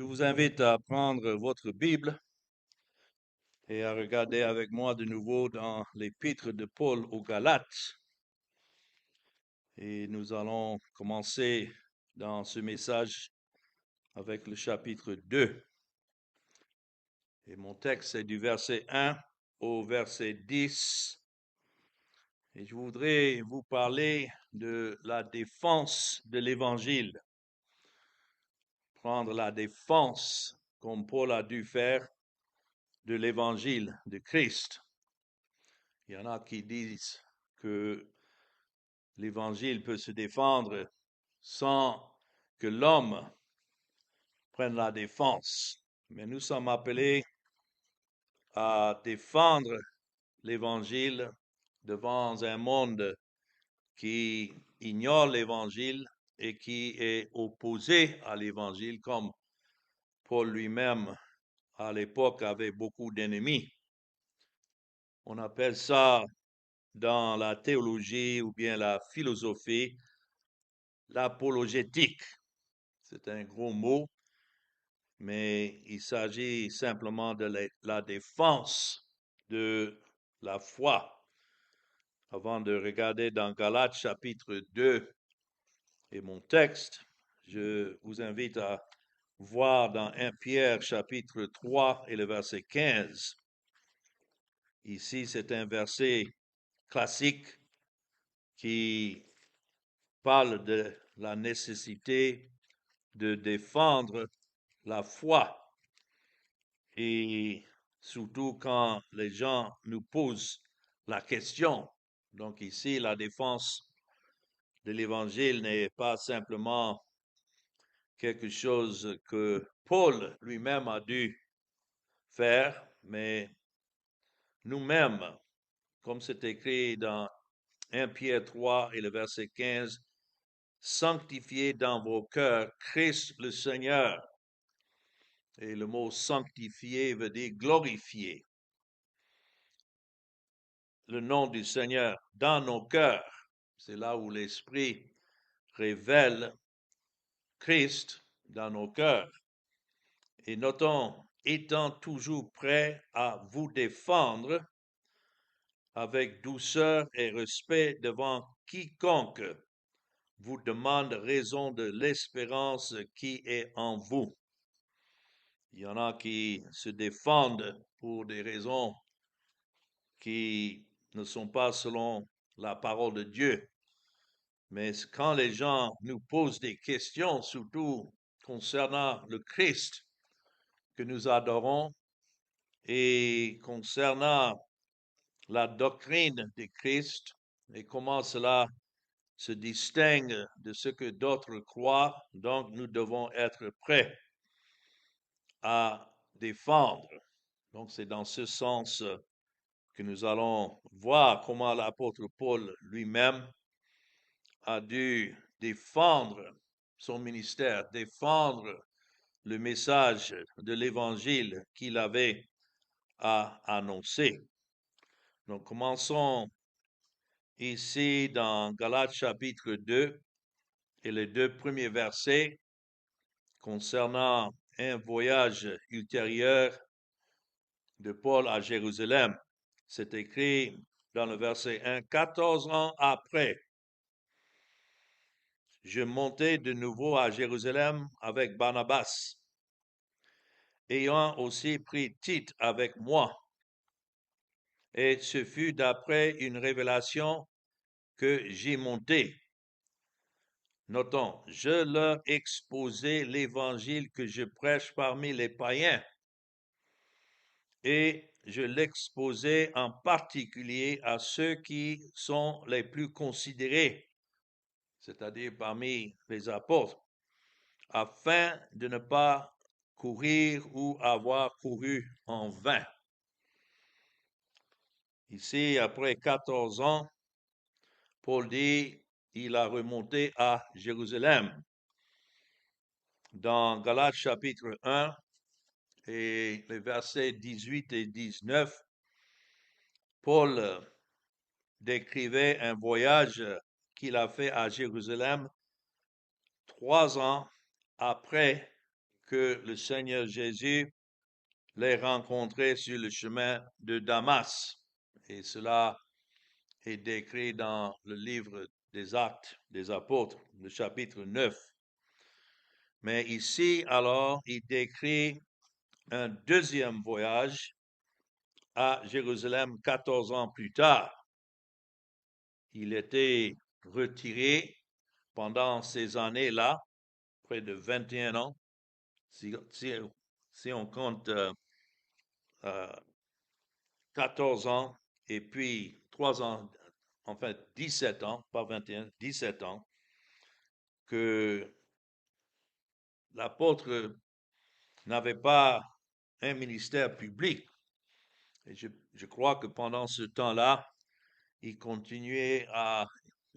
Je vous invite à prendre votre Bible et à regarder avec moi de nouveau dans l'épître de Paul aux Galates. Et nous allons commencer dans ce message avec le chapitre 2. Et mon texte est du verset 1 au verset 10. Et je voudrais vous parler de la défense de l'Évangile. Prendre la défense, comme Paul a dû faire, de l'Évangile de Christ. Il y en a qui disent que l'Évangile peut se défendre sans que l'homme prenne la défense. Mais nous sommes appelés à défendre l'Évangile devant un monde qui ignore l'Évangile et qui est opposé à l'Évangile, comme Paul lui-même à l'époque avait beaucoup d'ennemis. On appelle ça dans la théologie ou bien la philosophie l'apologétique. C'est un gros mot, mais il s'agit simplement de la défense de la foi. Avant de regarder dans Galates chapitre 2 et mon texte, je vous invite à voir dans 1 Pierre chapitre 3 et le verset 15. Ici, c'est un verset classique qui parle de la nécessité de défendre la foi. Et surtout quand les gens nous posent la question. Donc ici, la défense de l'Évangile n'est pas simplement quelque chose que Paul lui-même a dû faire, mais nous-mêmes, comme c'est écrit dans 1 Pierre 3 et le verset 15, sanctifiez dans vos cœurs Christ le Seigneur. Et le mot sanctifier veut dire glorifier le nom du Seigneur dans nos cœurs. C'est là où l'Esprit révèle Christ dans nos cœurs. Et notons, étant toujours prêt à vous défendre avec douceur et respect devant quiconque vous demande raison de l'espérance qui est en vous. Il y en a qui se défendent pour des raisons qui ne sont pas selon la parole de Dieu. Mais quand les gens nous posent des questions, surtout concernant le Christ que nous adorons et concernant la doctrine de Christ et comment cela se distingue de ce que d'autres croient, donc nous devons être prêts à défendre. Donc c'est dans ce sens que nous allons voir comment l'apôtre Paul lui-même a dû défendre son ministère, défendre le message de l'Évangile qu'il avait à annoncer. Donc commençons ici dans Galates chapitre 2 et les 2 premiers versets concernant un voyage ultérieur de Paul à Jérusalem. C'est écrit dans le verset 1, 14 ans après, je montai de nouveau à Jérusalem avec Barnabas, ayant aussi pris Tite avec moi. Et ce fut d'après une révélation que j'y montai. Notons, je leur exposai l'évangile que je prêche parmi les païens. Et je l'exposai en particulier à ceux qui sont les plus considérés, c'est-à-dire parmi les apôtres, afin de ne pas courir ou avoir couru en vain. Ici, après 14 ans, Paul dit, il a remonté à Jérusalem. Dans Galates chapitre 1 et les versets 18 et 19, Paul décrivait un voyage qu'il a fait à Jérusalem 3 ans après que le Seigneur Jésus l'ait rencontré sur le chemin de Damas. Et cela est décrit dans le livre des Actes des Apôtres, le chapitre 9. Mais ici, alors, il décrit un deuxième voyage à Jérusalem 14 ans plus tard. Il était retiré pendant ces années-là, près de 21 ans, si on compte 14 ans et puis 3 ans, enfin 17 ans, pas 21, 17 ans, que l'apôtre n'avait pas un ministère public. Et je crois que pendant ce temps-là, il continuait à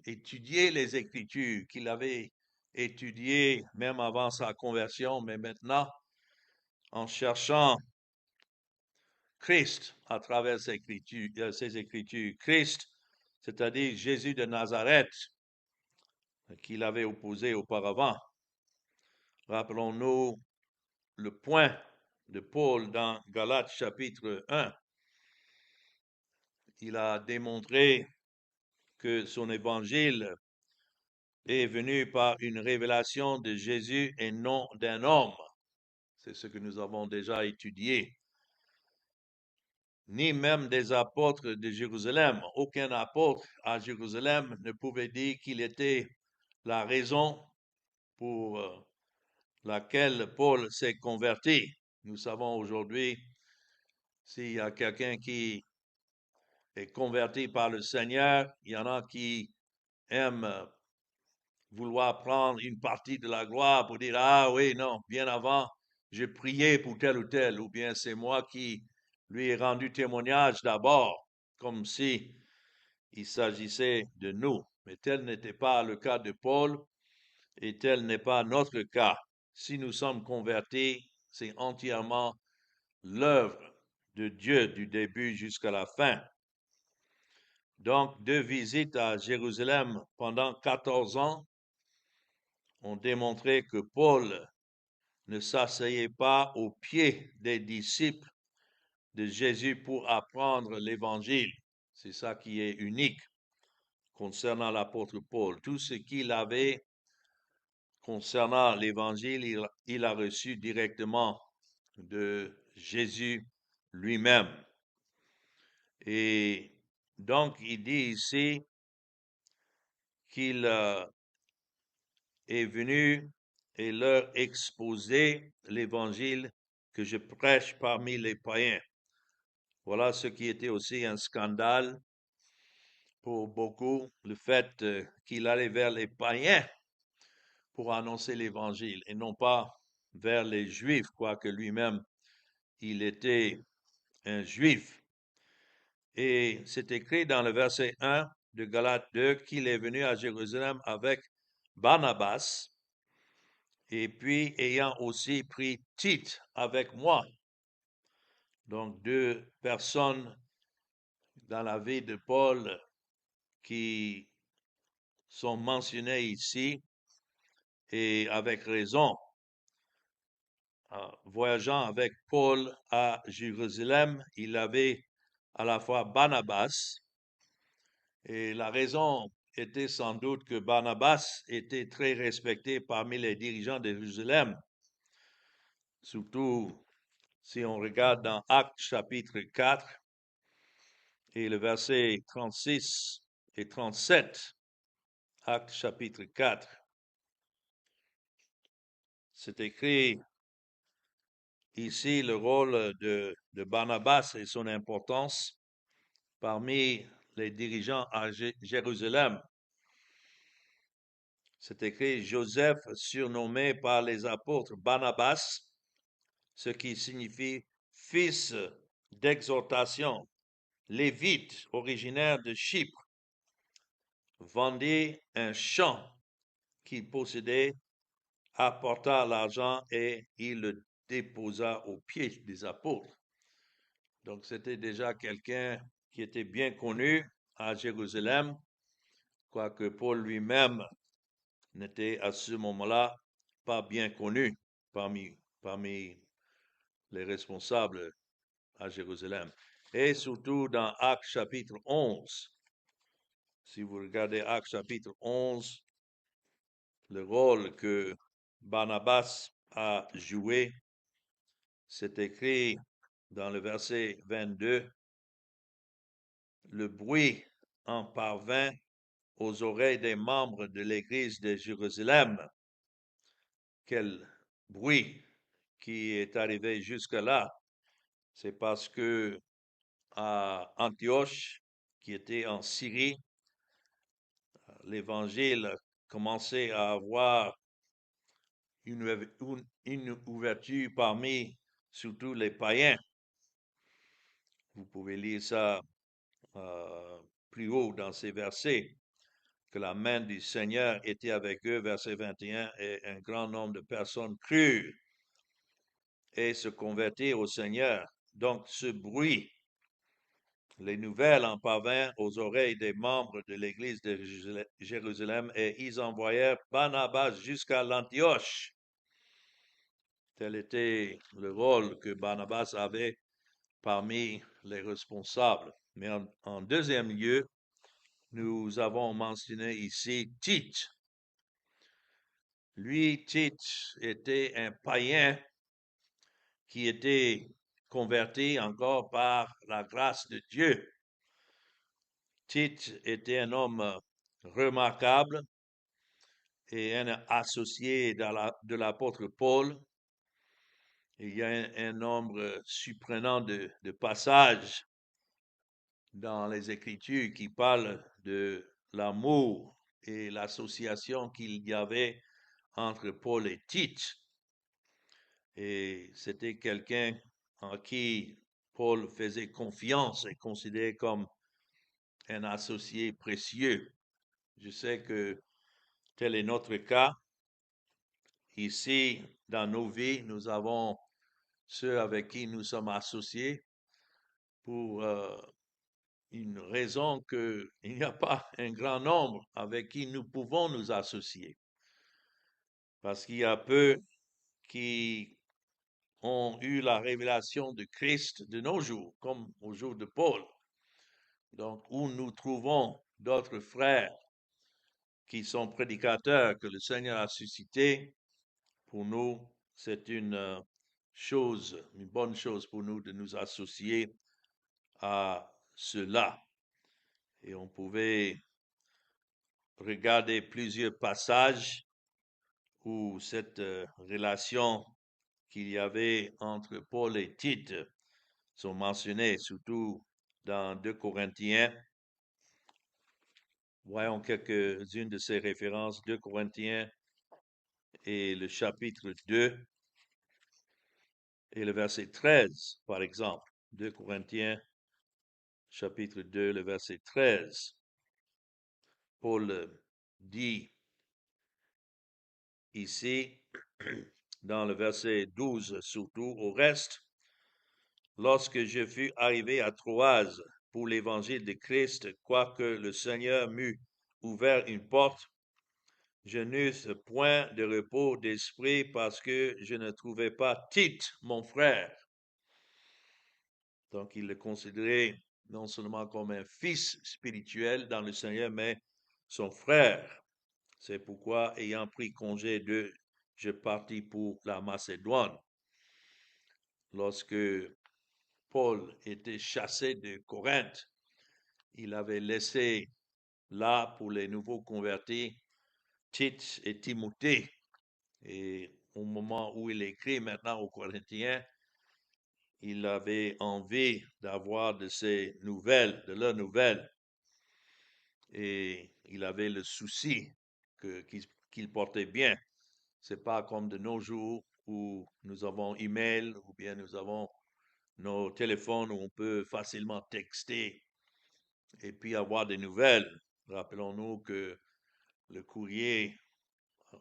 étudier les Écritures qu'il avait étudiées même avant sa conversion, mais maintenant, en cherchant Christ à travers ces Écritures, Christ, c'est-à-dire Jésus de Nazareth, qu'il avait opposé auparavant. Rappelons-nous le point de Paul dans Galates chapitre 1. Il a démontré que son évangile est venu par une révélation de Jésus et non d'un homme. C'est ce que nous avons déjà étudié. Ni même des apôtres de Jérusalem. Aucun apôtre à Jérusalem ne pouvait dire qu'il était la raison pour laquelle Paul s'est converti. Nous savons aujourd'hui, s'il y a quelqu'un qui est converti par le Seigneur, il y en a qui aiment vouloir prendre une partie de la gloire pour dire, ah oui, non, bien avant, j'ai prié pour tel ou tel, ou bien c'est moi qui lui ai rendu témoignage d'abord, comme si il s'agissait de nous. Mais tel n'était pas le cas de Paul, et tel n'est pas notre cas. Si nous sommes convertis, c'est entièrement l'œuvre de Dieu du début jusqu'à la fin. Donc, 2 visites à Jérusalem pendant 14 ans ont démontré que Paul ne s'asseyait pas aux pieds des disciples de Jésus pour apprendre l'Évangile. C'est ça qui est unique concernant l'apôtre Paul. Tout ce qu'il avait concernant l'Évangile, il a reçu directement de Jésus lui-même. Et donc, il dit ici qu'il est venu et leur exposer l'Évangile que je prêche parmi les païens. Voilà ce qui était aussi un scandale pour beaucoup, le fait qu'il allait vers les païens pour annoncer l'Évangile et non pas vers les Juifs, quoique lui-même, il était un Juif. Et c'est écrit dans le verset 1 de Galates 2 qu'il est venu à Jérusalem avec Barnabas, et puis ayant aussi pris Tite avec moi. Donc 2 personnes dans la vie de Paul qui sont mentionnées ici, et avec raison. Voyageant avec Paul à Jérusalem, il avait à la fois Barnabas, et la raison était sans doute que Barnabas était très respecté parmi les dirigeants de Jérusalem, surtout si on regarde dans Actes chapitre 4 et le verset 36 et 37, Actes chapitre 4, c'est écrit ici le rôle de Barnabas et son importance parmi les dirigeants à Jérusalem. C'est écrit Joseph, surnommé par les apôtres Barnabas, ce qui signifie fils d'exhortation, lévite originaire de Chypre, vendit un champ qu'il possédait, apporta l'argent et il le déposa aux pieds des apôtres. Donc c'était déjà quelqu'un qui était bien connu à Jérusalem, quoique Paul lui-même n'était à ce moment-là pas bien connu parmi les responsables à Jérusalem. Et surtout dans Actes chapitre 11. Si vous regardez Actes chapitre 11, le rôle que Barnabas a joué, c'est écrit dans le verset 22, le bruit en parvint aux oreilles des membres de l'église de Jérusalem. Quel bruit qui est arrivé jusque-là. C'est parce que à Antioche, qui était en Syrie, l'évangile commençait à avoir une ouverture parmi surtout les païens. Vous pouvez lire ça plus haut dans ces versets, que la main du Seigneur était avec eux, verset 21, et un grand nombre de personnes crurent et se convertirent au Seigneur. Donc ce bruit, les nouvelles en parvinrent aux oreilles des membres de l'église de Jérusalem et ils envoyèrent Barnabas jusqu'à l'Antioche. Tel était le rôle que Barnabas avait parmi les responsables. Mais en deuxième lieu, nous avons mentionné ici Tite. Lui, Tite, était un païen qui était converti encore par la grâce de Dieu. Tite était un homme remarquable et un associé de l'apôtre Paul. Il y a un nombre surprenant de passages dans les Écritures qui parlent de l'amour et l'association qu'il y avait entre Paul et Tite. Et c'était quelqu'un en qui Paul faisait confiance et considérait comme un associé précieux. Je sais que tel est notre cas. Ici, dans nos vies, nous avons ceux avec qui nous sommes associés pour une raison qu'il n'y a pas un grand nombre avec qui nous pouvons nous associer. Parce qu'il y a peu qui ont eu la révélation de Christ de nos jours, comme au jour de Paul. Donc, où nous trouvons d'autres frères qui sont prédicateurs que le Seigneur a suscité, pour nous, c'est une bonne chose pour nous de nous associer à cela. Et on pouvait regarder plusieurs passages où cette relation qu'il y avait entre Paul et Tite sont mentionnées, surtout dans 2 Corinthiens. Voyons quelques-unes de ces références. 2 Corinthiens et le chapitre 2 et le verset 13, par exemple. 2 Corinthiens, chapitre 2, le verset 13. Paul dit ici, dans le verset 12 surtout, au reste, lorsque je fus arrivé à Troas pour l'évangile de Christ, quoique le Seigneur m'eût ouvert une porte, je n'eus point de repos d'esprit parce que je ne trouvais pas Tite, mon frère. Donc, il le considérait non seulement comme un fils spirituel dans le Seigneur, mais son frère. C'est pourquoi, ayant pris congé d'eux, je partis pour la Macédoine. Lorsque Paul était chassé de Corinthe, il avait laissé là pour les nouveaux convertis Tite et Timothée. Et au moment où il écrit maintenant aux Corinthiens, il avait envie d'avoir de ces nouvelles, de leurs nouvelles. Et il avait le souci qu'il portait bien. C'est pas comme de nos jours où nous avons email ou bien nous avons nos téléphones où on peut facilement texter et puis avoir des nouvelles. Rappelons-nous que le courrier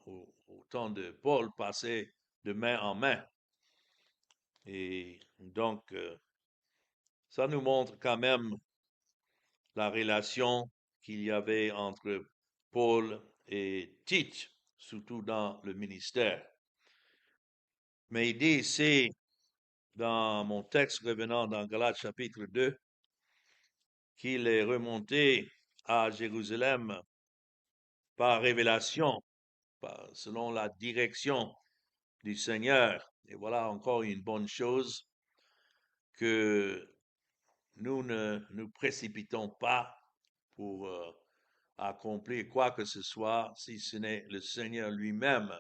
au temps de Paul passait de main en main. Et donc, ça nous montre quand même la relation qu'il y avait entre Paul et Tite, surtout dans le ministère. Mais il dit ici, dans mon texte revenant dans Galates chapitre 2, qu'il est remonté à Jérusalem par révélation, selon la direction du Seigneur. Et voilà encore une bonne chose, que nous ne nous précipitons pas pour accomplir quoi que ce soit, si ce n'est le Seigneur lui-même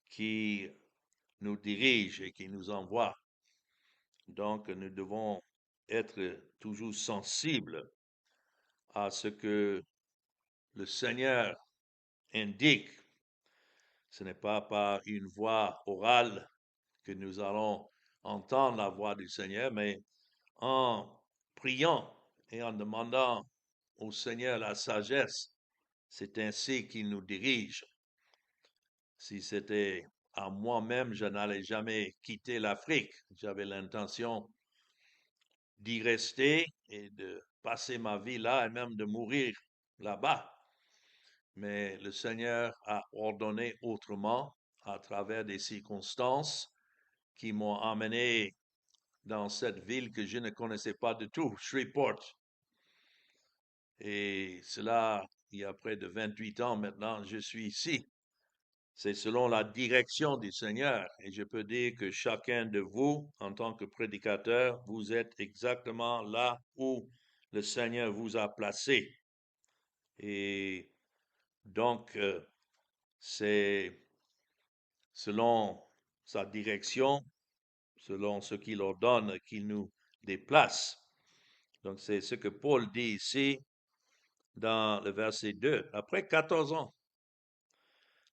qui nous dirige et qui nous envoie. Donc, nous devons être toujours sensibles à ce que le Seigneur indique. Ce n'est pas par une voix orale que nous allons entendre la voix du Seigneur, mais en priant et en demandant au Seigneur la sagesse. C'est ainsi qu'il nous dirige. Si c'était à moi-même, je n'allais jamais quitter l'Afrique. J'avais l'intention d'y rester et de passer ma vie là et même de mourir là-bas. Mais le Seigneur a ordonné autrement à travers des circonstances qui m'ont emmené dans cette ville que je ne connaissais pas du tout, Shreveport. Et cela, il y a près de 28 ans maintenant, je suis ici. C'est selon la direction du Seigneur. Et je peux dire que chacun de vous, en tant que prédicateur, vous êtes exactement là où le Seigneur vous a placé. Et donc, c'est selon sa direction, selon ce qu'il ordonne, qu'il nous déplace. Donc, c'est ce que Paul dit ici dans le verset 2. Après 14 ans,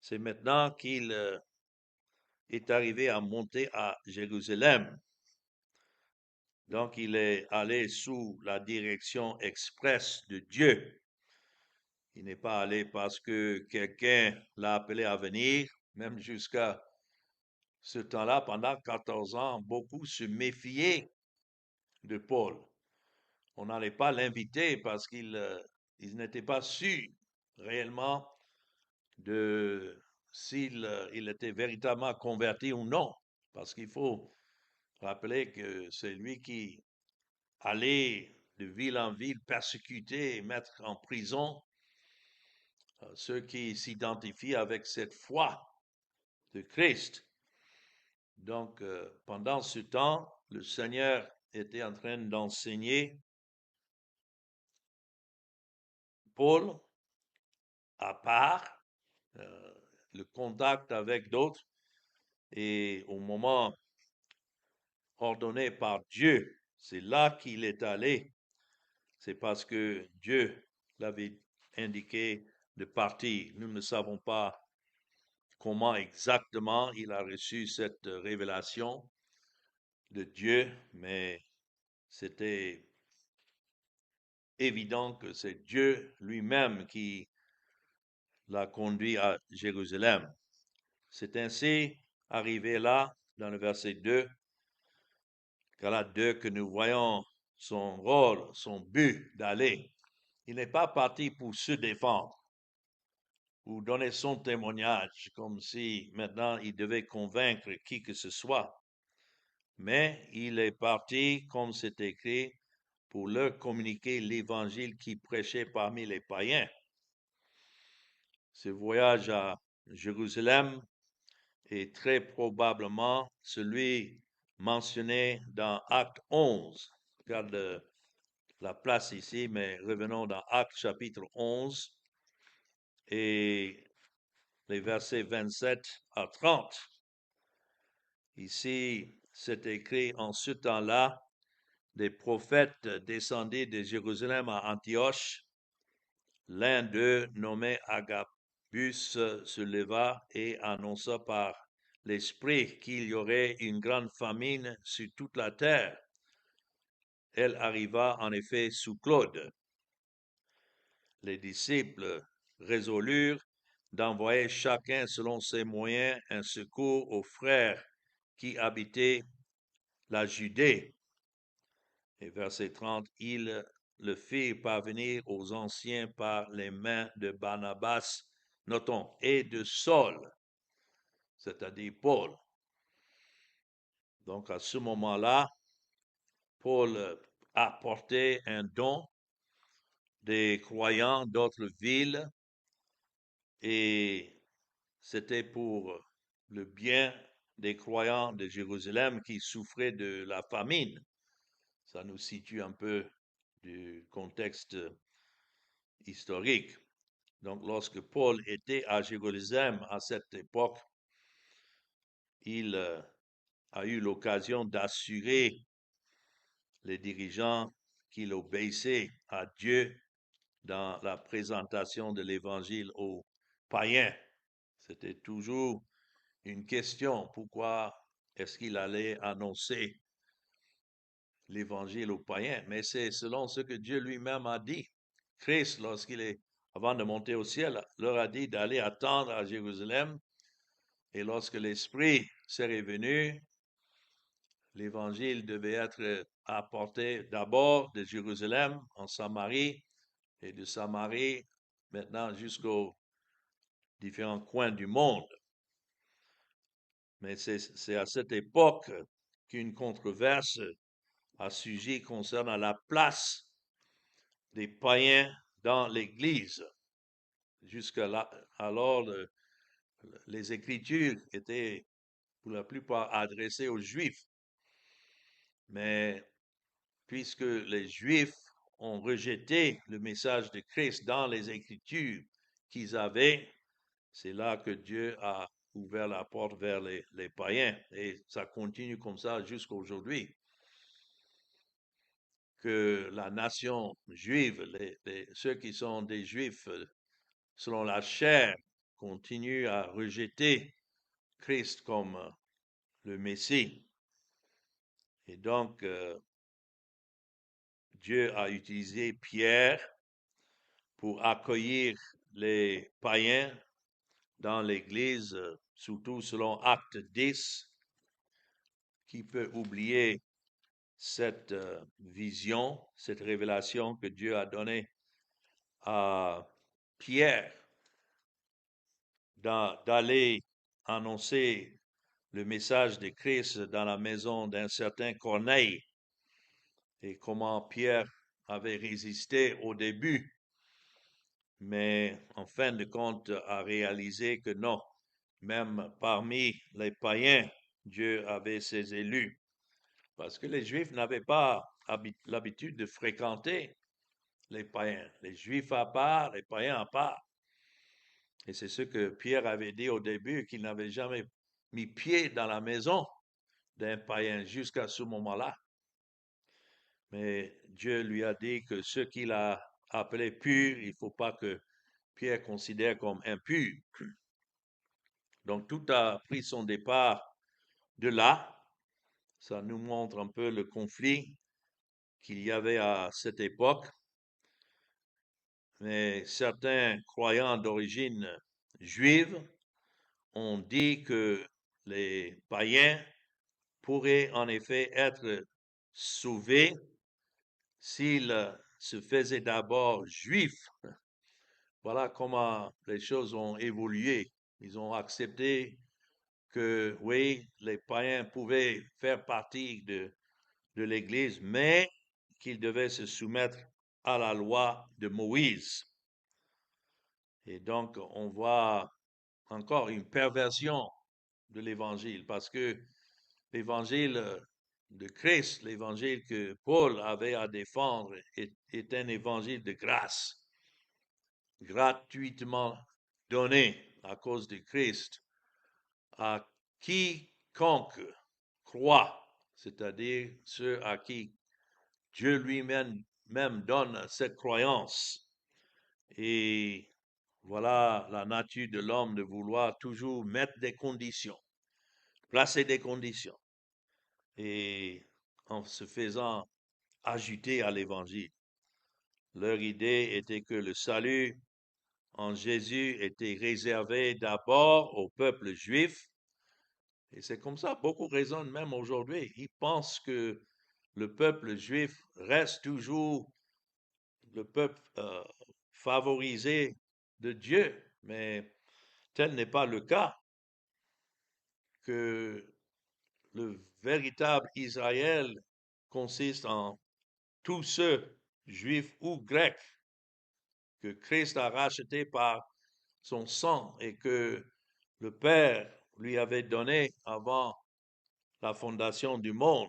c'est maintenant qu'il est arrivé à monter à Jérusalem. Donc, il est allé sous la direction expresse de Dieu. Il n'est pas allé parce que quelqu'un l'a appelé à venir, même jusqu'à ce temps-là, pendant 14 ans, beaucoup se méfiaient de Paul. On n'allait pas l'inviter parce qu'il n'était pas sûr réellement de s'il il était véritablement converti ou non. Parce qu'il faut rappeler que c'est lui qui allait de ville en ville persécuter et mettre en prison ceux qui s'identifient avec cette foi de Christ. Donc, pendant ce temps, le Seigneur était en train d'enseigner Paul à part, euh, le contact avec d'autres, et au moment ordonné par Dieu, c'est là qu'il est allé. C'est parce que Dieu l'avait indiqué de partir. Nous ne savons pas comment exactement il a reçu cette révélation de Dieu, mais c'était évident que c'est Dieu lui-même qui l'a conduit à Jérusalem. C'est ainsi arrivé là, dans le verset 2, Galates 2, que nous voyons son rôle, son but d'aller. Il n'est pas parti pour se défendre ou donner son témoignage comme si maintenant il devait convaincre qui que ce soit. Mais il est parti, comme c'est écrit, pour leur communiquer l'évangile qu'il prêchait parmi les païens. Ce voyage à Jérusalem est très probablement celui mentionné dans Acte 11. Regarde la place ici, mais revenons dans Acte chapitre 11 et les versets 27 à 30. Ici, c'est écrit: en ce temps-là, des prophètes descendaient de Jérusalem à Antioche. L'un d'eux, nommé Agabus, se leva et annonça par l'Esprit qu'il y aurait une grande famine sur toute la terre. Elle arriva en effet sous Claude. Les disciples résolurent d'envoyer chacun selon ses moyens un secours aux frères qui habitaient la Judée. Et verset 30, ils le firent parvenir aux anciens par les mains de Barnabas, notons, et de Saul, c'est-à-dire Paul. Donc à ce moment-là, Paul a apporté un don des croyants d'autres villes et c'était pour le bien des croyants de Jérusalem qui souffraient de la famine. Ça nous situe un peu du contexte historique. Donc, lorsque Paul était à Jérusalem à cette époque, il a eu l'occasion d'assurer les dirigeants qu'il obéissait à Dieu dans la présentation de l'évangile aux païens. C'était toujours une question. Pourquoi est-ce qu'il allait annoncer l'évangile aux païens? Mais c'est selon ce que Dieu lui-même a dit. Christ, avant de monter au ciel, leur a dit d'aller attendre à Jérusalem. Et lorsque l'Esprit s'est revenu, l'évangile devait être apporté d'abord de Jérusalem en Samarie et de Samarie maintenant jusqu'aux différents coins du monde. Mais c'est à cette époque qu'une controverse a surgi concernant la place des païens dans l'Église. Jusqu'à là, alors, les Écritures étaient pour la plupart adressées aux Juifs. Mais puisque les Juifs ont rejeté le message de Christ dans les Écritures qu'ils avaient, c'est là que Dieu a ouvert la porte vers les païens. Et ça continue comme ça jusqu'à aujourd'hui. Que la nation juive, ceux qui sont des Juifs selon la chair, continuent à rejeter Christ comme le Messie. Et donc, Dieu a utilisé Pierre pour accueillir les païens dans l'Église, surtout selon Acte 10, qui peut oublier cette vision, cette révélation que Dieu a donnée à Pierre d'aller annoncer le message de Christ dans la maison d'un certain Corneille et comment Pierre avait résisté au début, mais en fin de compte a réalisé que non, même parmi les païens, Dieu avait ses élus, parce que les Juifs n'avaient pas l'habitude de fréquenter les païens, les Juifs à part, les païens à part. Et c'est ce que Pierre avait dit au début, qu'il n'avait jamais mis pied dans la maison d'un païen jusqu'à ce moment-là. Mais Dieu lui a dit que ce qu'il a appelé pur, il ne faut pas que Pierre considère comme impur. Donc tout a pris son départ de là. Ça nous montre un peu le conflit qu'il y avait à cette époque. Mais certains croyants d'origine juive ont dit que les païens pourraient en effet être sauvés s'ils se faisaient d'abord juifs. Voilà comment les choses ont évolué. Ils ont accepté que, oui, les païens pouvaient faire partie de l'Église, mais qu'ils devaient se soumettre à la loi de Moïse. Et donc, on voit encore une perversion de l'Évangile, parce que l'Évangile de Christ, l'Évangile que Paul avait à défendre, est un évangile de grâce, gratuitement donné à cause de Christ à quiconque croit, c'est-à-dire ceux à qui Dieu lui-même donne cette croyance. Et voilà la nature de l'homme de vouloir toujours mettre des conditions, placer des conditions, et en se faisant ajouter à l'évangile. Leur idée était que le salut en Jésus était réservé d'abord au peuple juif. Et c'est comme ça, beaucoup raisonnent même aujourd'hui. Ils pensent que le peuple juif reste toujours le peuple favorisé de Dieu, mais tel n'est pas le cas, que le véritable Israël consiste en tous ceux, juifs ou grecs, que Christ a rachetés par son sang et que le Père lui avait donné avant la fondation du monde.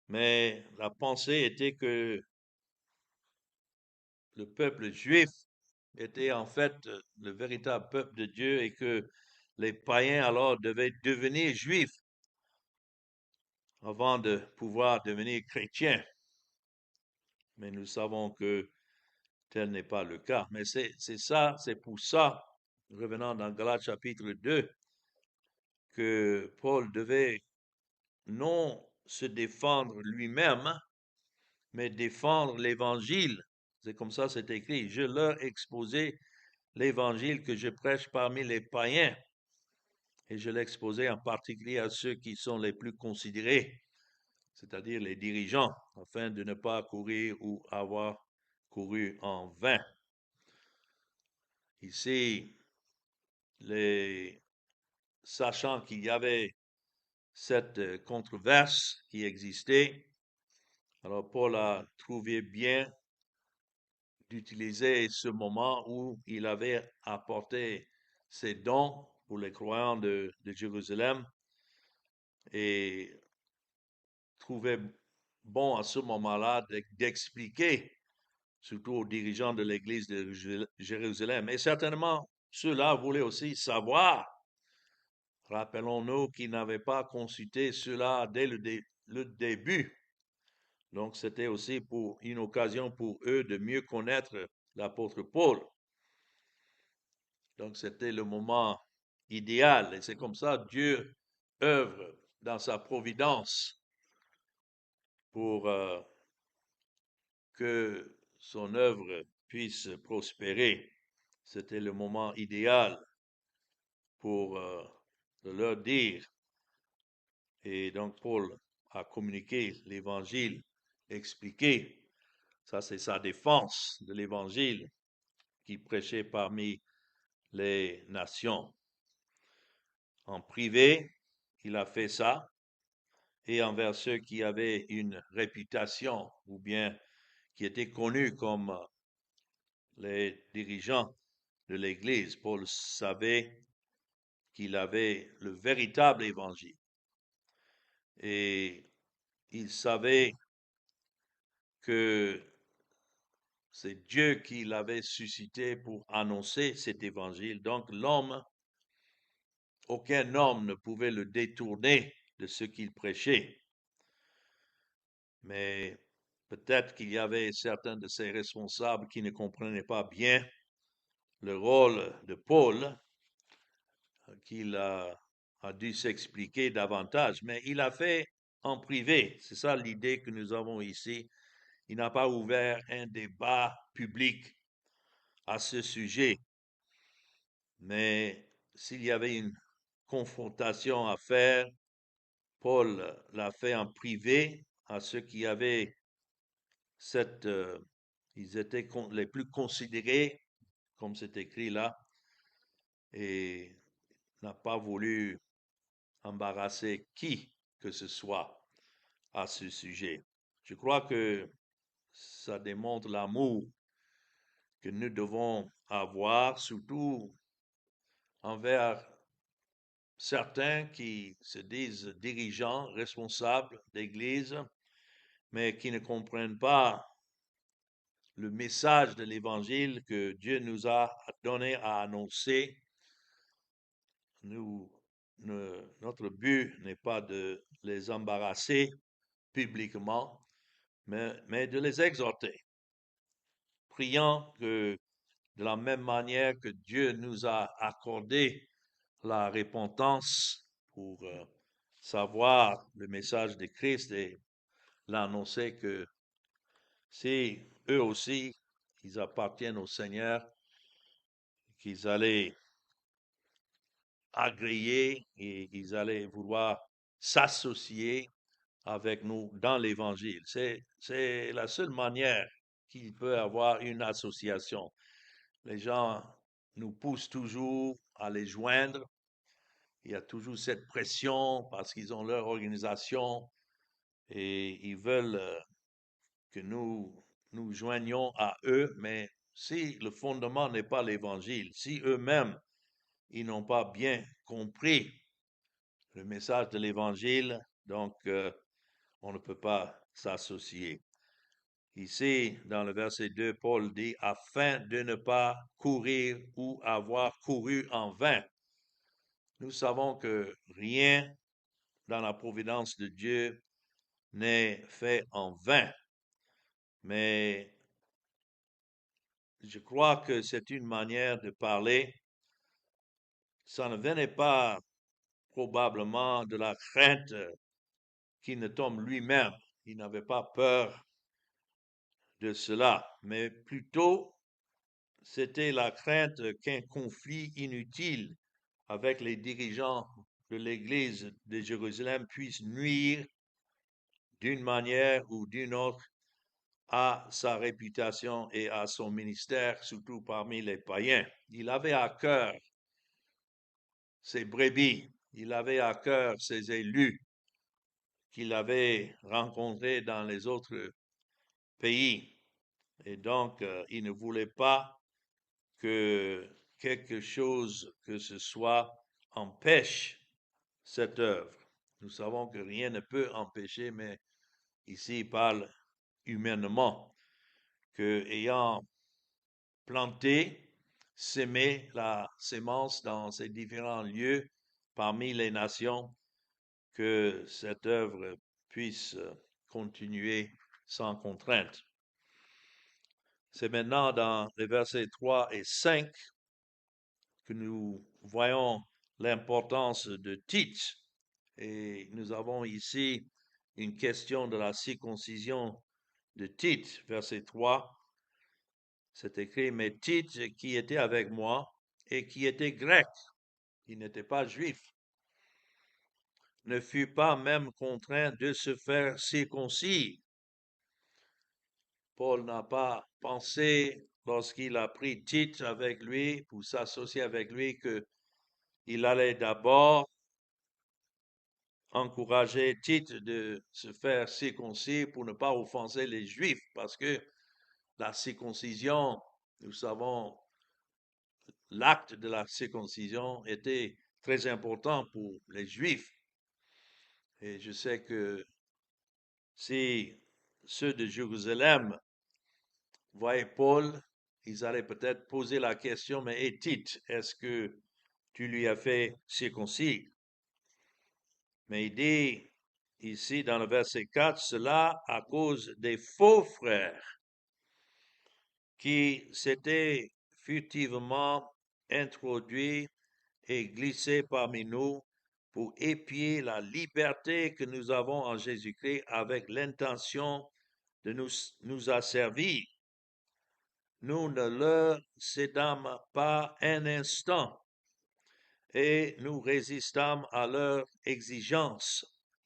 Mais la pensée était que le peuple juif était en fait le véritable peuple de Dieu et que les païens alors devaient devenir juifs avant de pouvoir devenir chrétiens. Mais nous savons que tel n'est pas le cas. Mais c'est pour ça, revenant dans Galates chapitre 2, que Paul devait non se défendre lui-même, mais défendre l'évangile. C'est comme ça c'est écrit. Je leur exposais l'évangile que je prêche parmi les païens. Et je l'ai exposé en particulier à ceux qui sont les plus considérés, c'est-à-dire les dirigeants, afin de ne pas courir ou avoir couru en vain. Ici, sachant qu'il y avait cette controverse qui existait, alors Paul a trouvé bien d'utiliser ce moment où il avait apporté ses dons pour les croyants de Jérusalem et trouvait bon à ce moment-là d'expliquer, surtout aux dirigeants de l'église de Jérusalem. Et certainement, ceux-là voulaient aussi savoir. Rappelons-nous qu'ils n'avaient pas consulté cela dès le début. Donc, c'était aussi pour une occasion pour eux de mieux connaître l'apôtre Paul. Donc, c'était le moment idéal. Et c'est comme ça Dieu œuvre dans sa providence pour que son œuvre puisse prospérer. C'était le moment idéal pour leur dire. Et donc, Paul a communiqué l'évangile, expliqué. Ça, c'est sa défense de l'évangile qui prêchait parmi les nations. En privé, il a fait ça, et envers ceux qui avaient une réputation ou bien qui étaient connus comme les dirigeants de l'Église. Paul savait qu'il avait le véritable évangile et il savait que c'est Dieu qui l'avait suscité pour annoncer cet évangile. Donc aucun homme ne pouvait le détourner de ce qu'il prêchait. Mais peut-être qu'il y avait certains de ses responsables qui ne comprenaient pas bien le rôle de Paul, qu'il a dû s'expliquer davantage, mais il a fait en privé. C'est ça l'idée que nous avons ici. Il n'a pas ouvert un débat public à ce sujet. Mais s'il y avait une confrontation à faire, Paul l'a fait en privé à ceux qui avaient ils étaient les plus considérés, comme c'est écrit là, et n'a pas voulu embarrasser qui que ce soit à ce sujet. Je crois que ça démontre l'amour que nous devons avoir, surtout envers certains qui se disent dirigeants, responsables d'Église, mais qui ne comprennent pas le message de l'Évangile que Dieu nous a donné à annoncer. Notre but n'est pas de les embarrasser publiquement, mais de les exhorter, priant que de la même manière que Dieu nous a accordé la repentance pour savoir le message de Christ et l'annoncer que si eux aussi, ils appartiennent au Seigneur, qu'ils allaient agréer et qu'ils allaient vouloir s'associer avec nous dans l'Évangile. C'est la seule manière qu'il peut avoir une association. Les gens nous poussent toujours à les joindre il y a toujours cette pression parce qu'ils ont leur organisation et ils veulent que nous joignions à eux, mais si le fondement n'est pas l'évangile, si eux-mêmes, ils n'ont pas bien compris le message de l'évangile, donc on ne peut pas s'associer. Ici, dans le verset 2, Paul dit, afin de ne pas courir ou avoir couru en vain. Nous savons que rien dans la providence de Dieu n'est fait en vain, mais je crois que c'est une manière de parler. Ça ne venait pas probablement de la crainte qu'il ne tombe lui-même. Il n'avait pas peur de cela, mais plutôt c'était la crainte qu'un conflit inutile avec les dirigeants de l'Église de Jérusalem puisse nuire d'une manière ou d'une autre à sa réputation et à son ministère, surtout parmi les païens. Il avait à cœur ses brebis, il avait à cœur ses élus qu'il avait rencontrés dans les autres pays. Et donc, il ne voulait pas que quelque chose que ce soit empêche cette œuvre. Nous savons que rien ne peut empêcher, mais ici il parle humainement, que ayant planté, s'aimer la sémence dans ces différents lieux parmi les nations, que cette œuvre puisse continuer sans contrainte. C'est maintenant dans les versets 3 et 5 que nous voyons l'importance de Tite. Et nous avons ici une question de la circoncision de Tite, verset 3. C'est écrit, mais Tite, qui était avec moi et qui était grec, il n'était pas juif, ne fut pas même contraint de se faire circoncis. Paul n'a pas pensé, lorsqu'il a pris Tite avec lui, pour s'associer avec lui, qu'il allait d'abord encourager Tite de se faire circoncis pour ne pas offenser les Juifs, parce que la circoncision, nous savons, l'acte de la circoncision était très important pour les Juifs. Et je sais que si ceux de Jérusalem voyaient Paul, ils allaient peut-être poser la question, mais Tite, est-ce que tu lui as fait circoncis? Mais il dit ici dans le verset 4, cela à cause des faux frères qui s'étaient furtivement introduits et glissés parmi nous pour épier la liberté que nous avons en Jésus-Christ avec l'intention de nous asservir. Nous ne leur cédâmes pas un instant et nous résistâmes à leurs exigences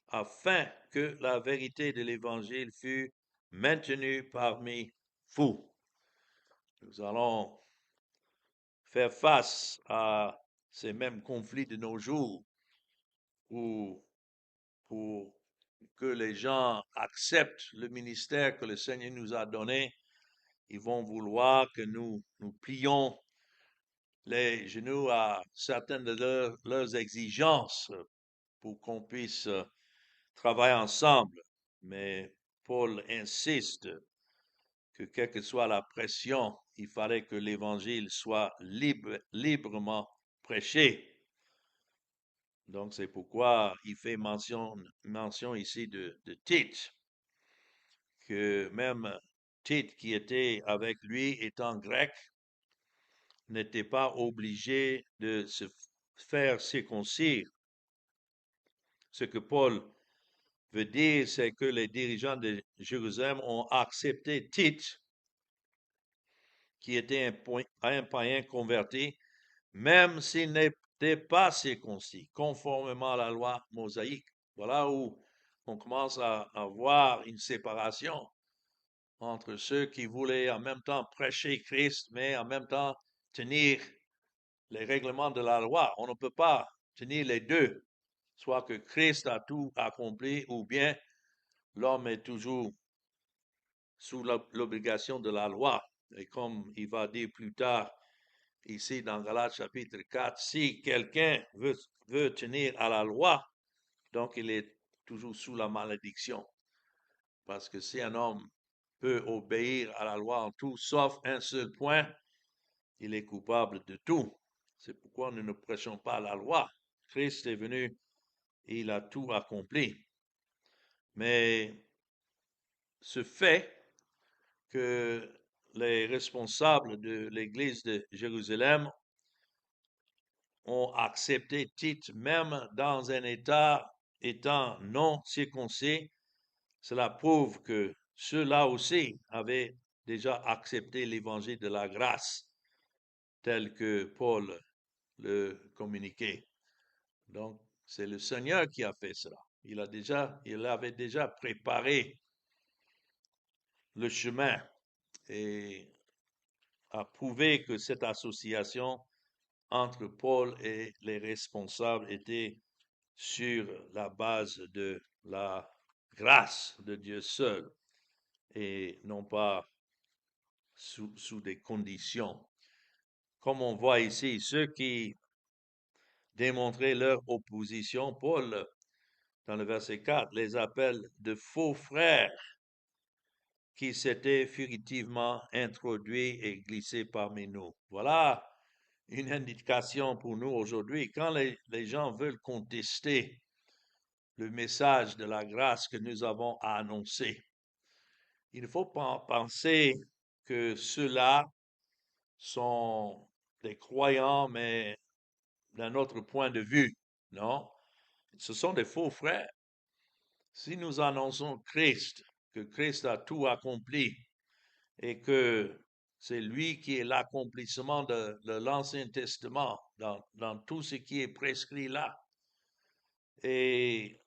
afin que la vérité de l'Évangile fût maintenue parmi vous. Nous allons faire face à ces mêmes conflits de nos jours où pour que les gens acceptent le ministère que le Seigneur nous a donné, ils vont vouloir que nous plions les genoux à certaines de leurs exigences pour qu'on puisse travailler ensemble. Mais Paul insiste que quelle que soit la pression, il fallait que l'évangile soit librement prêché. Donc c'est pourquoi il fait mention ici de Tite, que même Tite qui était avec lui étant grec n'était pas obligé de se faire circoncire. Ce que Paul veut dire, c'est que les dirigeants de Jérusalem ont accepté Tite, qui était un païen converti, même s'il n'était pas circoncis, conformément à la loi mosaïque. Voilà où on commence à voir une séparation entre ceux qui voulaient en même temps prêcher Christ, mais en même temps tenir les règlements de la loi. On ne peut pas tenir les deux, soit que Christ a tout accompli, ou bien l'homme est toujours sous l'obligation de la loi. Et comme il va dire plus tard, ici dans Galates chapitre 4, si quelqu'un veut tenir à la loi, donc il est toujours sous la malédiction. Parce que si un homme peut obéir à la loi en tout, sauf un seul point, il est coupable de tout. C'est pourquoi nous ne prêchons pas la loi. Christ est venu et il a tout accompli. Mais ce fait que les responsables de l'Église de Jérusalem ont accepté Tite même dans un état étant non circoncis, cela prouve que ceux-là aussi avaient déjà accepté l'évangile de la grâce tel que Paul le communiquait. Donc, c'est le Seigneur qui a fait cela. Il avait déjà préparé le chemin et a prouvé que cette association entre Paul et les responsables était sur la base de la grâce de Dieu seul et non pas sous des conditions. Comme on voit ici, ceux qui démontraient leur opposition, Paul, dans le verset 4, les appelle de faux frères qui s'étaient furtivement introduits et glissés parmi nous. Voilà une indication pour nous aujourd'hui. Quand les gens veulent contester le message de la grâce que nous avons à annoncer, il ne faut pas penser que ceux-là sont des croyants, mais d'un autre point de vue. Non, ce sont des faux frères. Si nous annonçons Christ, que Christ a tout accompli et que c'est lui qui est l'accomplissement de l'Ancien Testament dans tout ce qui est prescrit là. Et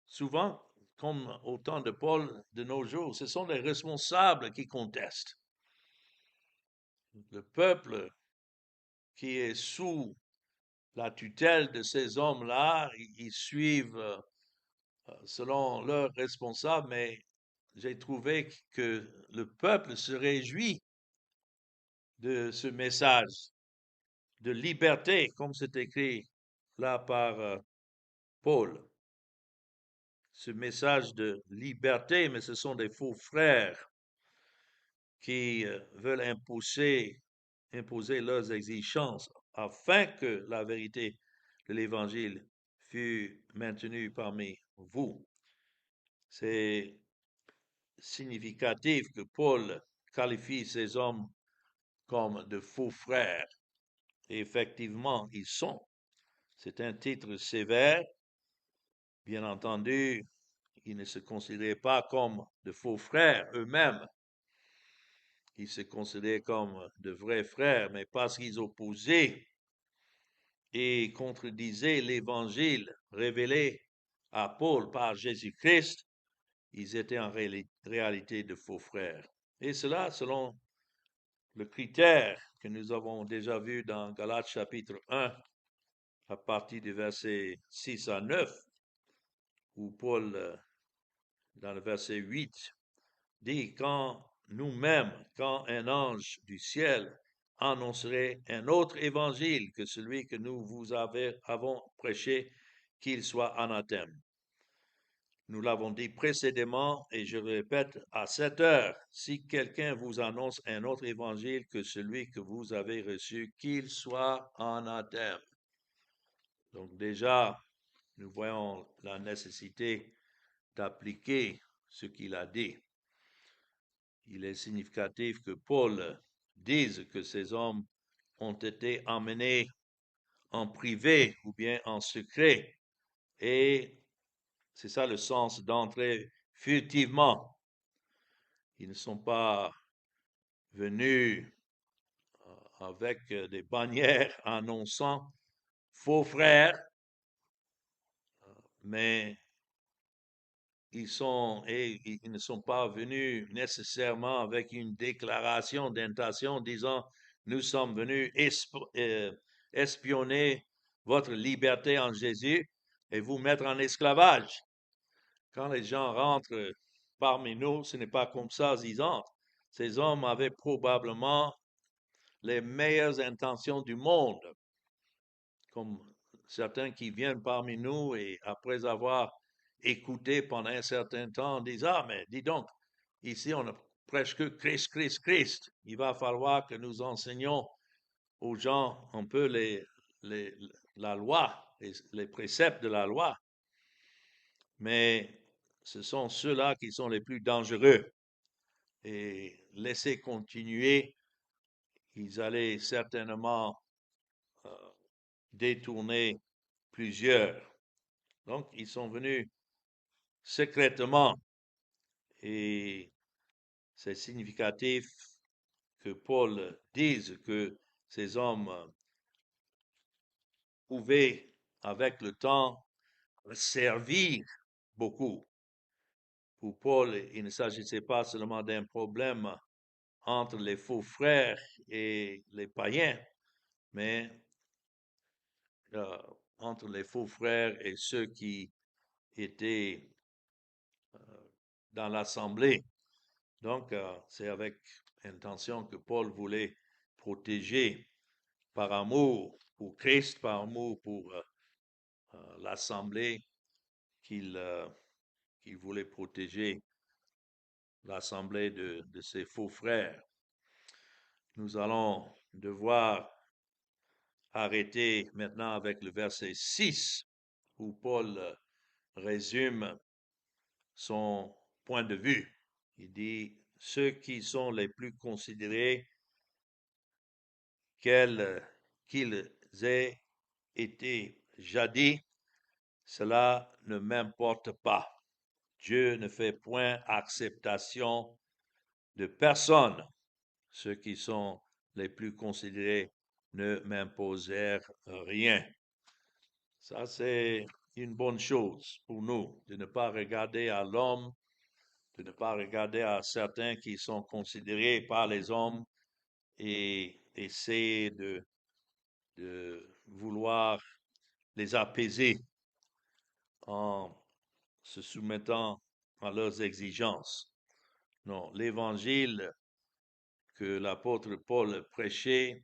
souvent, comme au temps de Paul de nos jours, ce sont les responsables qui contestent. Le peuple qui est sous la tutelle de ces hommes-là, ils suivent selon leurs responsables, mais j'ai trouvé que le peuple se réjouit de ce message de liberté, comme c'est écrit là par Paul. Ce message de liberté, mais ce sont des faux frères qui veulent imposer leurs exigences afin que la vérité de l'Évangile fût maintenue parmi vous. C'est significatif que Paul qualifie ces hommes comme de faux frères. Et effectivement, ils sont. C'est un titre sévère. Bien entendu, ils ne se considéraient pas comme de faux frères eux-mêmes. Ils se considéraient comme de vrais frères, mais parce qu'ils opposaient et contredisaient l'évangile révélé à Paul par Jésus-Christ, ils étaient en réalité de faux frères. Et cela selon le critère que nous avons déjà vu dans Galates chapitre 1, à partir du verset 6 à 9, où Paul, dans le verset 8, dit, quand un ange du ciel annoncerait un autre évangile que celui que nous vous avons prêché, qu'il soit anathème. Nous l'avons dit précédemment et je répète à cette heure, si quelqu'un vous annonce un autre évangile que celui que vous avez reçu, qu'il soit anathème. Donc déjà, nous voyons la nécessité d'appliquer ce qu'il a dit. Il est significatif que Paul dise que ces hommes ont été emmenés en privé ou bien en secret. Et c'est ça le sens d'entrer furtivement. Ils ne sont pas venus avec des bannières annonçant faux frères, mais ils ne sont pas venus nécessairement avec une déclaration d'intention disant nous sommes venus espionner votre liberté en Jésus et vous mettre en esclavage. Quand les gens rentrent parmi nous, ce n'est pas comme ça qu'ils entrent. Ces hommes avaient probablement les meilleures intentions du monde, comme certains qui viennent parmi nous et après avoir écouté pendant un certain temps, disent, ah, mais dis donc, ici on ne prêche que Christ, Christ, Christ. Il va falloir que nous enseignions aux gens un peu la loi, les préceptes de la loi. Mais ce sont ceux-là qui sont les plus dangereux. Et laisser continuer, ils allaient certainement euh, détourner plusieurs. Donc, ils sont venus secrètement et c'est significatif que Paul dise que ces hommes pouvaient, avec le temps, servir beaucoup. Pour Paul, il ne s'agissait pas seulement d'un problème entre les faux frères et les païens, mais euh, entre les faux frères et ceux qui étaient dans l'assemblée. Donc, c'est avec intention que Paul voulait protéger par amour pour Christ, par amour pour l'assemblée, qu'il qu'il voulait protéger l'assemblée de ses faux frères. Nous allons devoir arrêter maintenant avec le verset 6, où Paul résume son point de vue. Il dit, ceux qui sont les plus considérés, qu'ils aient été jadis, cela ne m'importe pas. Dieu ne fait point acceptation de personne. Ceux qui sont les plus considérés ne m'imposèrent rien. Ça, c'est une bonne chose pour nous, de ne pas regarder à l'homme, de ne pas regarder à certains qui sont considérés par les hommes et essayer de vouloir les apaiser en se soumettant à leurs exigences. Non, l'évangile que l'apôtre Paul prêchait,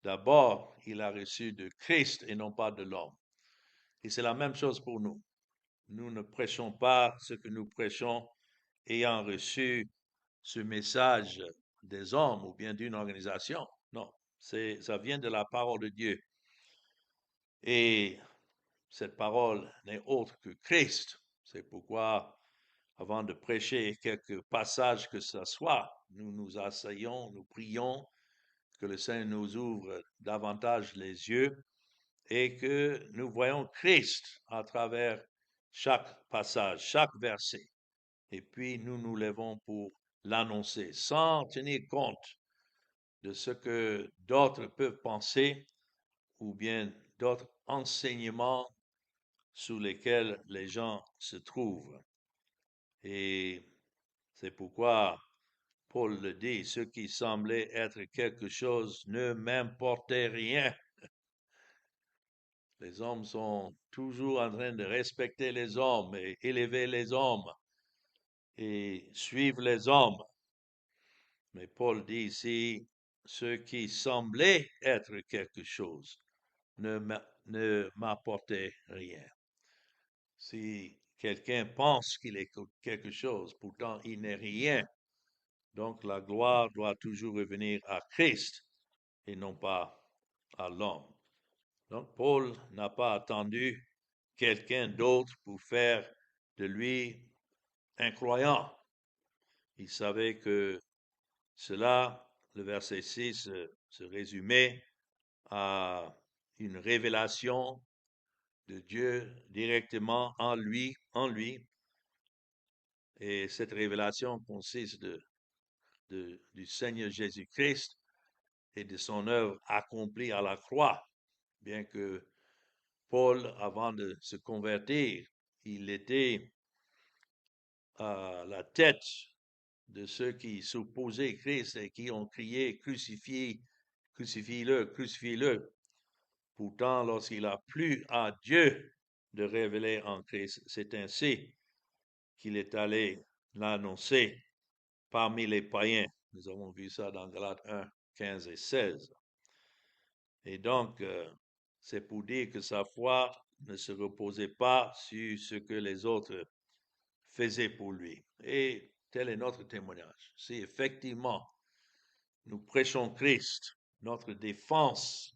d'abord, il a reçu de Christ et non pas de l'homme. Et c'est la même chose pour nous. Nous ne prêchons pas ce que nous prêchons ayant reçu ce message des hommes ou bien d'une organisation. Non, ça vient de la parole de Dieu. Et cette parole n'est autre que Christ. C'est pourquoi, avant de prêcher quelques passages que ce soit, nous nous asseyons, nous prions que le Seigneur nous ouvre davantage les yeux et que nous voyons Christ à travers chaque passage, chaque verset. Et puis nous nous levons pour l'annoncer sans tenir compte de ce que d'autres peuvent penser ou bien d'autres enseignements sous lesquels les gens se trouvent. Et c'est pourquoi Paul le dit, ce qui semblait être quelque chose ne m'importait rien. Les hommes sont toujours en train de respecter les hommes et élever les hommes et suivre les hommes. Mais Paul dit ici, ce qui semblait être quelque chose ne m'apportait rien. Si quelqu'un pense qu'il est quelque chose, pourtant il n'est rien, donc la gloire doit toujours revenir à Christ et non pas à l'homme. Donc Paul n'a pas attendu quelqu'un d'autre pour faire de lui un croyant. Il savait que cela, le verset 6, se résumait à une révélation de Dieu directement en lui, Et cette révélation consiste du Seigneur Jésus-Christ et de son œuvre accomplie à la croix. Bien que Paul, avant de se convertir, il était à la tête de ceux qui s'opposaient à Christ et qui ont crié, crucifiez, crucifiez-le, crucifiez-le. Pourtant, lorsqu'il a plu à Dieu de révéler en Christ, c'est ainsi qu'il est allé l'annoncer parmi les païens. Nous avons vu ça dans Galates 1, 15 et 16. Et donc, c'est pour dire que sa foi ne se reposait pas sur ce que les autres faisaient pour lui. Et tel est notre témoignage. Si effectivement nous prêchons Christ, notre défense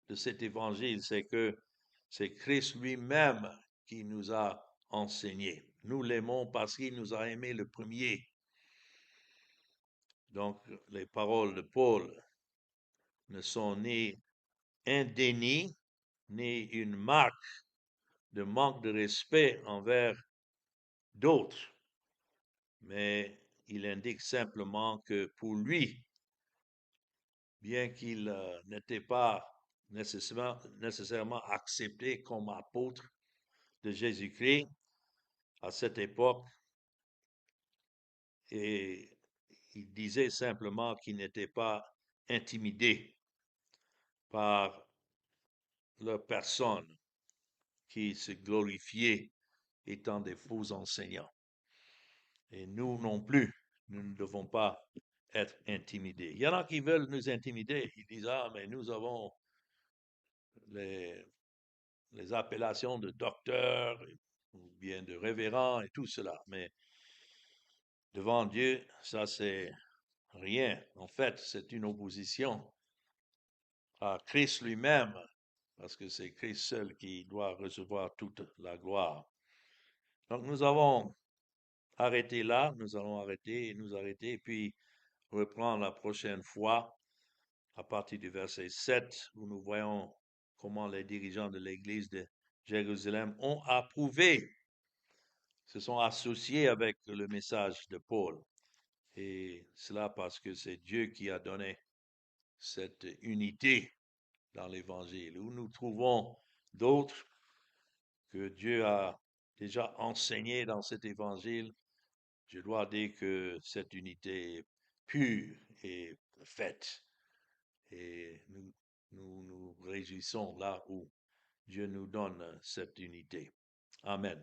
de cet évangile, c'est que c'est Christ lui-même qui nous a enseigné. Nous l'aimons parce qu'il nous a aimés le premier. Donc, les paroles de Paul ne sont ni un déni, ni une marque de manque de respect envers d'autres, mais il indique simplement que pour lui, bien qu'il n'était pas nécessairement accepté comme apôtre de Jésus-Christ à cette époque, et il disait simplement qu'il n'était pas intimidé par leur personne qui se glorifiait étant des faux enseignants. Et nous non plus, nous ne devons pas être intimidés. Il y en a qui veulent nous intimider. Ils disent, ah, mais nous avons les, les appellations de docteur ou bien de révérend et tout cela. Mais devant Dieu, ça c'est rien. En fait, c'est une opposition à Christ lui-même, parce que c'est Christ seul qui doit recevoir toute la gloire. Donc nous avons arrêté là, nous allons arrêter et nous arrêter, et puis reprendre la prochaine fois à partir du verset 7, où nous voyons comment les dirigeants de l'église de Jérusalem ont approuvé, se sont associés avec le message de Paul. Et cela parce que c'est Dieu qui a donné cette unité dans l'évangile, où nous trouvons d'autres que Dieu a déjà enseigné dans cet évangile. Je dois dire que cette unité est pure et faite. Et nous réjouissons là où Dieu nous donne cette unité. Amen.